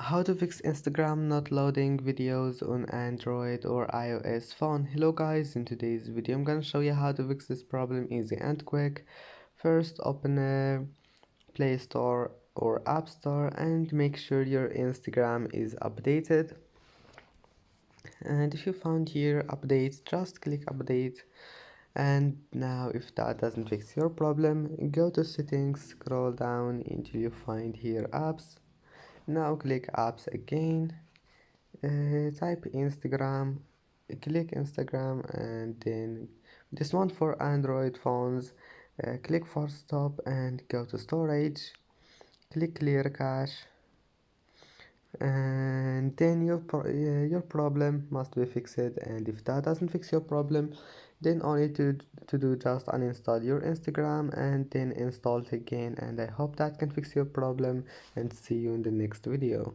How to fix Instagram not loading videos on Android or iOS phone. Hello guys, in today's video I'm gonna show you how to fix this problem easy and quick. First, open a Play Store or App Store and make sure your Instagram is updated. And if you found here update, just click update. And now if that doesn't fix your problem, go to settings, scroll down until you find here apps. Now click apps again. Type Instagram, click Instagram, and then this one for Android phones. Click for stop and go to storage. Click clear cache, and then your problem must be fixed. And if that doesn't fix your problem, then only to do just uninstall your Instagram and then install it again. And I hope that can fix your problem, and see you in the next video.